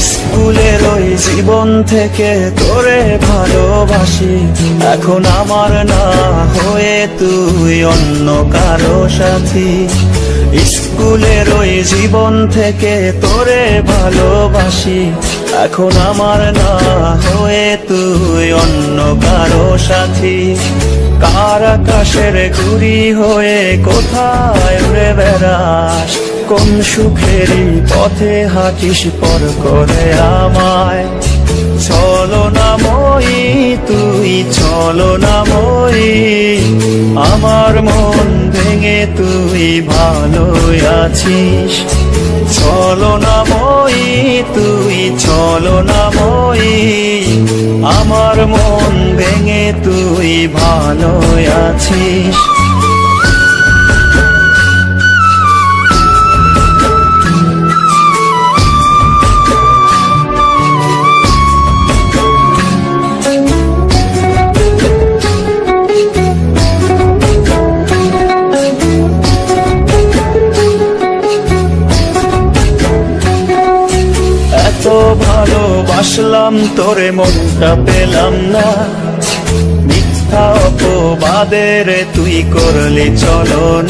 স্কুলের ওই জীবন থেকে তোরে ভালোবাসি, এখন আমার না হয়ে তুই অন্য কারো সাথী। স্কুলের ওই জীবন থেকে তোরে ভালোবাসি, এখন আমার না হয়ে তুই অন্য কারো সাথী। কার আকাশের ঘুড়ি হয়ে কোথায় উড়ে বেড়াস, কোন সুখেরই পথে হাঁটিস পর করে আমায়। ছলনাময়ী তুই ছলনাময়ী, আমার মন ভেঙে তুই ভালোই আছিস। ছলনাময়ী তুই ছলনাময়ী, আমার মন ভেঙে তুই ভালোই আছিস। এত ভালোবাসলাম তোরে মনটা পেলাম না, মিথ্যা অপবাদের তুই করলি চলন।